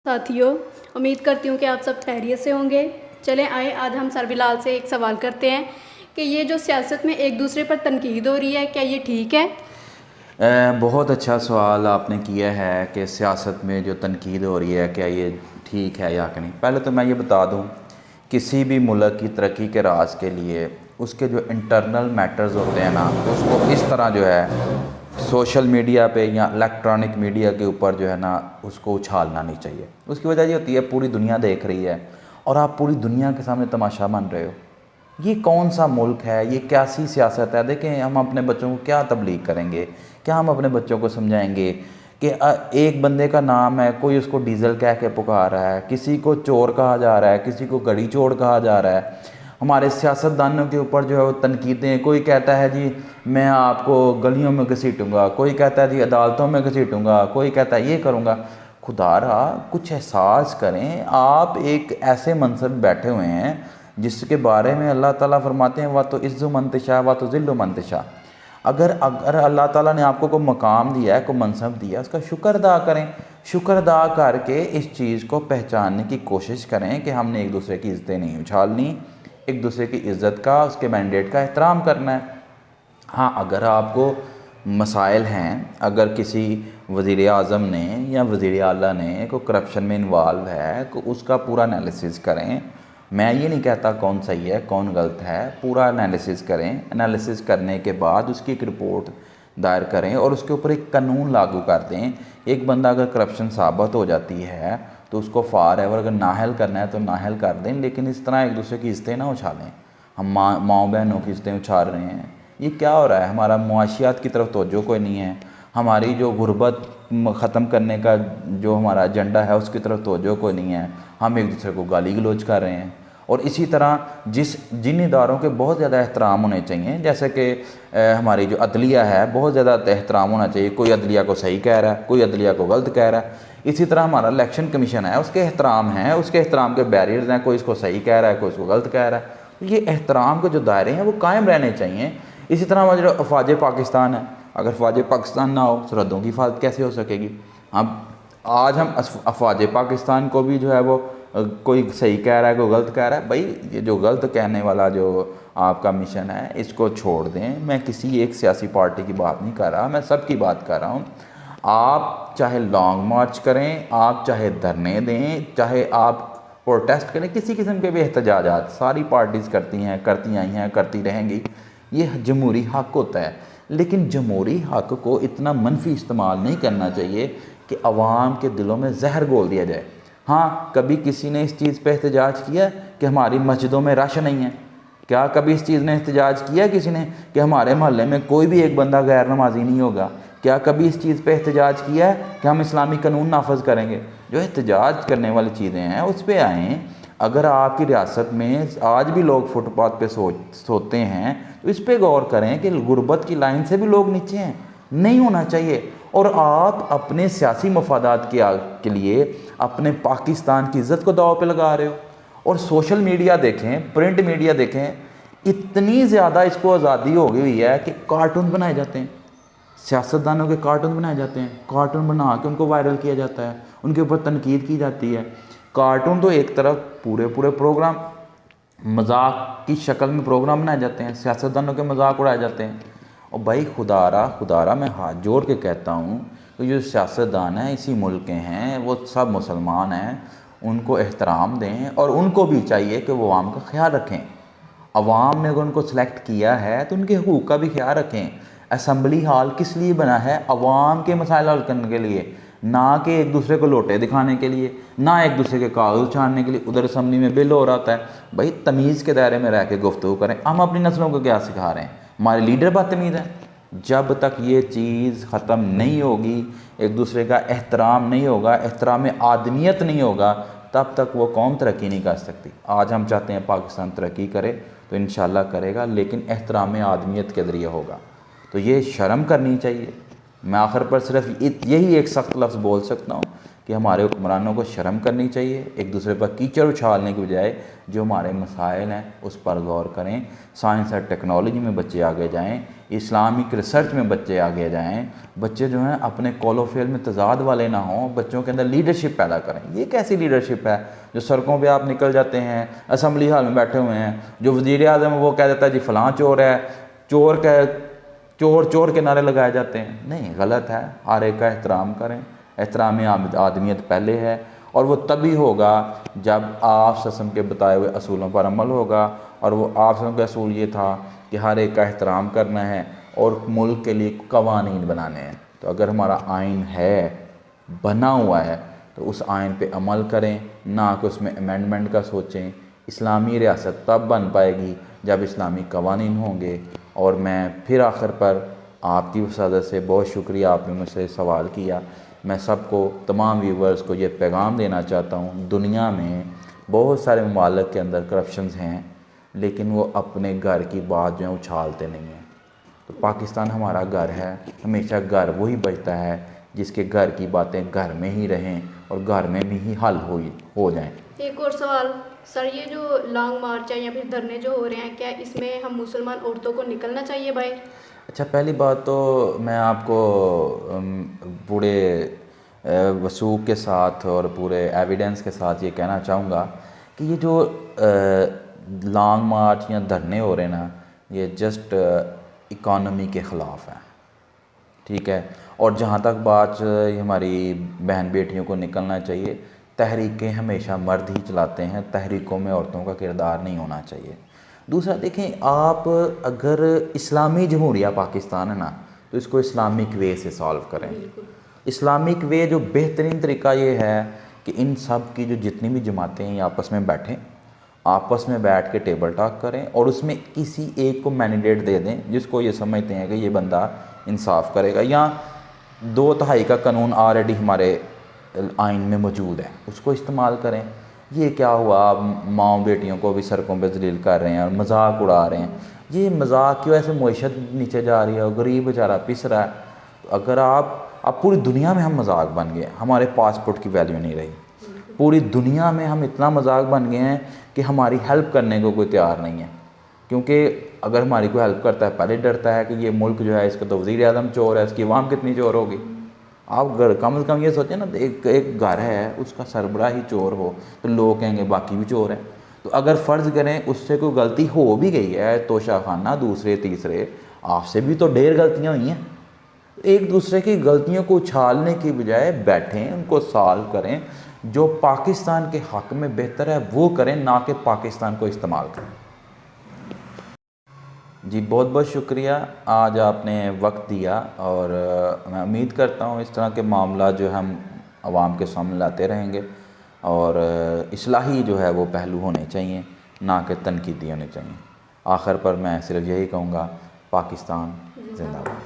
साथियों, उम्मीद करती हूँ कि आप सब खैरियत से होंगे। चलें आए आज हम सर बिलाल से एक सवाल करते हैं कि ये जो सियासत में एक दूसरे पर तनकीद हो रही है, क्या ये ठीक है? बहुत अच्छा सवाल आपने किया है कि सियासत में जो तनकीद हो रही है क्या ये ठीक है या कि नहीं। पहले तो मैं ये बता दूं, किसी भी मुल्क की तरक्की के राज के लिए उसके जो इंटरनल मैटर्स होते हैं ना, उसको इस तरह जो है सोशल मीडिया पे या इलेक्ट्रॉनिक मीडिया के ऊपर जो है ना उसको उछालना नहीं चाहिए। उसकी वजह ये होती है पूरी दुनिया देख रही है और आप पूरी दुनिया के सामने तमाशा बन रहे हो। ये कौन सा मुल्क है, ये कैसी सियासत है। देखें, हम अपने बच्चों को क्या तबलीग करेंगे, क्या हम अपने बच्चों को समझाएंगे कि एक बंदे का नाम है, कोई उसको डीजल कह के पुकार रहा है, किसी को चोर कहा जा रहा है, किसी को गड़ी चोर कहा जा रहा है। हमारे सियासतदानों के ऊपर जो है वो तनकीदें, कोई कहता है जी मैं आपको गलियों में घसीटूँगा, कोई कहता है जी अदालतों में घसीटूँगा, कोई कहता है ये करूँगा। खुदारा कुछ एहसास करें, आप एक ऐसे मनसब में बैठे हुए हैं जिसके बारे में अल्लाह ताला फरमाते हैं वा तो इज़्ज़ु मंतशा वा तो ज़िल्लु मंतशा। अगर अगर अल्लाह ताला ने आपको कोई मकाम दिया है, कोई मनसब दिया है, उसका शुक्र अदा करें। शुक्र अदा करके इस चीज़ को पहचानने की कोशिश करें कि हमने एक दूसरे की इज़्ज़तें नहीं उछालनी, एक दूसरे की इज़्ज़त का, उसके मैंडेट का एहतराम करना है। हाँ, अगर आपको मसाइल हैं, अगर किसी वज़ीर आज़म ने या वज़ीर आला ने कोई करप्शन में इन्वॉल्व है तो उसका पूरा एनालिसिस करें। मैं ये नहीं कहता कौन सही है कौन गलत है, पूरा एनालिसिस करें। एनालिसिस करने के बाद उसकी एक रिपोर्ट दायर करें और उसके ऊपर एक कानून लागू कर दें। एक बंदा अगर करप्शन साबित हो जाती है तो उसको फार है, और अगर नाहल करना है तो नाहल कर दें, लेकिन इस तरह एक दूसरे की इज़्ज़तें ना उछालें। हम माँ बहनों की इज़्ज़तें उछाल रहे हैं, ये क्या हो रहा है। हमारा मुआशियात की तरफ तवज्जो कोई नहीं है, हमारी जो गुर्बत ख़त्म करने का जो हमारा एजेंडा है उसकी तरफ तवज्जो कोई नहीं है। हम एक दूसरे को गाली गलौज कर रहे हैं। और इसी तरह जिन इदारों के बहुत ज़्यादा एहतराम होने चाहिए, जैसे कि हमारी जो अदलिया है, बहुत ज़्यादा एहतराम होना चाहिए। कोई अदलिया को सही कह रहा है, कोई अदलिया को गलत कह रहा है। इसी तरह हमारा इलेक्शन कमीशन है, उसके एहतराम हैं, उसके एहतराम के बैरियर्स हैं। कोई इसको सही कह रहा है, कोई इसको गलत कह रहा है। ये एहतराम के जो दायरे हैं वो कायम रहने चाहिए। इसी तरह हमारा जो अफवाज पाकिस्तान है, अगर अफवाज पाकिस्तान ना हो सरहदों की हिफाजत कैसे हो सकेगी। हम आज हम अफवाज पाकिस्तान को भी जो है वो कोई सही कह रहा है, कोई गलत कह रहा है। भाई ये जो गलत कहने वाला जो आपका मिशन है इसको छोड़ दें। मैं किसी एक सियासी पार्टी की बात नहीं कर रहा, मैं सब की बात कर रहा हूँ। आप चाहे लॉन्ग मार्च करें, आप चाहे धरने दें, चाहे आप प्रोटेस्ट करें, किसी किस्म के भी एहतजाजात सारी पार्टीज़ करती हैं, करती आई हैं, करती रहेंगी। ये जमहूरी हक़ होता है, लेकिन जमहूरी हक़ को इतना मनफी इस्तेमाल नहीं करना चाहिए कि अवाम के दिलों में जहर घोल दिया जाए। हाँ, कभी किसी ने इस चीज़ पे एहतजाज किया कि हमारी मस्जिदों में रश नहीं है? क्या कभी इस चीज़ ने एहतजाज किया किसी ने कि हमारे मोहल्ले में कोई भी एक बंदा गैर नमाजी नहीं होगा? क्या कभी इस चीज़ पे एहतजाज किया है कि हम इस्लामी कानून नाफज करेंगे? जो एहतजाज करने वाली चीज़ें हैं उस पर आएँ। अगर आपकी रियासत में आज भी लोग फुटपाथ पे सोते हैं तो इस पर गौर करें कि गुर्बत की लाइन से भी लोग नीचे हैं, नहीं होना चाहिए। और आप अपने सियासी मफादात के लिए अपने पाकिस्तान की इज़्ज़त को दाव पे लगा रहे हो। और सोशल मीडिया देखें, प्रिंट मीडिया देखें, इतनी ज़्यादा इसको आज़ादी हो गई हुई है कि कार्टून बनाए जाते हैं, सियासतदानों के कार्टून बनाए जाते हैं, कार्टून बना के उनको वायरल किया जाता है, उनके ऊपर तनकीद की जाती है। कार्टून तो एक तरफ, पूरे प्रोग्राम मजाक की शक्ल में प्रोग्राम बनाए जाते हैं, सियासतदानों के मजाक उड़ाए जाते हैं। और भाई खुदारा मैं हाथ जोड़ के कहता हूँ कि जो सियासतदान हैं इसी मुल्क के हैं, वो सब मुसलमान हैं, उनको एहतराम दें और उनको भी चाहिए कि वो आवाम का ख्याल रखें। अवाम ने अगर उनको सेलेक्ट किया है तो उनके हुकूक का भी ख्याल रखें। असम्बली हॉल किस लिए बना है? अवाम के मसाइल हल करने के लिए, ना कि एक दूसरे को लोटे दिखाने के लिए, ना एक दूसरे के कागज छाड़ने के लिए। उधर असम्बली में बिल हो रहा है। भाई तमीज़ के दायरे में रह के गुफ्तगू करें। हम अपनी नस्लों को क्या सिखा रहे हैं? हमारे लीडर बदतमीज़ हैं। जब तक ये चीज़ ख़त्म नहीं होगी, एक दूसरे का एहतराम नहीं होगा, एहतराम आदमियत नहीं होगा, तब तक वो कौम तरक्की नहीं कर सकती। आज हम चाहते हैं पाकिस्तान तरक्की करे तो इंशाल्लाह करेगा, लेकिन एहतराम आदमियत के ज़रिए होगा। तो ये शर्म करनी चाहिए। मैं आखिर पर सिर्फ यही एक सख्त लफ्ज़ बोल सकता हूँ कि हमारे हुक्मरानों को शर्म करनी चाहिए। एक दूसरे पर कीचड़ उछालने की बजाय जो हमारे मसाइल हैं उस पर गौर करें। साइंस और टेक्नोलॉजी में बच्चे आगे जाएं। इस्लामिक रिसर्च में बच्चे आगे जाएं, बच्चे जो हैं अपने कॉलोफेल में तजाद वाले ना हों, बच्चों के अंदर लीडरशिप पैदा करें। ये कैसी लीडरशिप है जो सड़कों पे आप निकल जाते हैं, असम्बली हाल में बैठे हुए हैं, जो वज़ीर आज़म वो कह देता है जी फ़लाँ चोर है, चोर चोर के नारे लगाए जाते हैं। नहीं, गलत है। हर एक का एहतराम करें, एहतराम आदमियत पहले है, और वो तभी होगा जब आप ससम के बताए हुए असूलों पर अमल होगा। और वो आप ससम का असूल ये था कि हर एक का एहतराम करना है और मुल्क के लिए कवानीन बनाने हैं। तो अगर हमारा आइन है, बना हुआ है, तो उस आइन पे अमल करें, ना कि उसमें अमेंडमेंट का सोचें। इस्लामी रियासत तब बन पाएगी जब इस्लामी कवानीन होंगे। और मैं फिर आखिर पर आपकी वसादत से बहुत शुक्रिया, आपने मुझसे सवाल किया। मैं सबको, तमाम व्यूवर्स को ये पैगाम देना चाहता हूँ, दुनिया में बहुत सारे ममालिक के अंदर करप्शंस हैं, लेकिन वो अपने घर की बात जो है उछालते नहीं हैं। तो पाकिस्तान हमारा घर है, हमेशा घर वही बचता है जिसके घर की बातें घर में ही रहें और घर में भी ही हल हो जाएं। एक और सवाल सर, ये जो लॉन्ग मार्च है या फिर धरने जो हो रहे हैं, क्या इसमें हम मुसलमान औरतों को निकलना चाहिए बाहर? अच्छा, पहली बात तो मैं आपको पूरे वसूख के साथ और पूरे एविडेंस के साथ ये कहना चाहूँगा कि ये जो लॉन्ग मार्च या धरने हो रहे हैं ना, ये जस्ट इकॉनमी के ख़िलाफ़ है, ठीक है। और जहाँ तक बात हमारी बहन बेटियों को निकलना चाहिए, तहरीकें हमेशा मर्द ही चलाते हैं, तहरीकों में औरतों का किरदार नहीं होना चाहिए। दूसरा देखें, आप अगर इस्लामी जमहूरिया पाकिस्तान है ना, तो इसको इस्लामिक वे से सॉल्व करें। इस्लामिक वे जो बेहतरीन तरीका ये है कि इन सब की जो जितनी भी जमातें हैं आपस में बैठें, आपस में बैठ के टेबल टॉक करें और उसमें किसी एक को मैंडेट दे दें जिसको ये समझते हैं कि ये बंदा इंसाफ करेगा। या 2/3 का कानून ऑलरेडी हमारे आइन में मौजूद है, उसको इस्तेमाल करें। ये क्या हुआ, माँ बेटियों को भी सड़कों पे जलील कर रहे हैं और मजाक उड़ा रहे हैं। ये मजाक की वजह से मईशत नीचे जा रही है और गरीब बेचारा पिस रहा है। तो अगर अब पूरी दुनिया में हम मजाक बन गए, हमारे पासपोर्ट की वैल्यू नहीं रही। पूरी दुनिया में हम इतना मजाक बन गए हैं कि हमारी हेल्प करने को कोई तैयार नहीं है, क्योंकि अगर हमारी कोई हेल्प करता है पहले डरता है कि ये मुल्क जो है इसका तो वज़ीर आज़म चोर है, इसकी अवाम कितनी चोर होगी। आप घर कम से कम ये सोचें ना, एक घर है उसका सरबराह ही चोर हो तो लोग कहेंगे बाकी भी चोर हैं। तो अगर फ़र्ज़ करें उससे कोई गलती हो भी गई है, तोशा खाना दूसरे तीसरे, आपसे भी तो ढेर गलतियाँ हुई हैं। एक दूसरे की गलतियों को उछालने की बजाय बैठें, उनको सॉल्व करें, जो पाकिस्तान के हक़ में बेहतर है वो करें, ना कि पाकिस्तान को इस्तेमाल करें। जी बहुत बहुत शुक्रिया, आज आपने वक्त दिया और मैं उम्मीद करता हूँ इस तरह के मामला जो हम आवाम के सामने लाते रहेंगे और इस्लाही जो है वो पहलू होने चाहिए, ना कि तनकीदी होने चाहिए। आखिर पर मैं सिर्फ यही कहूँगा, पाकिस्तान जिंदाबाद।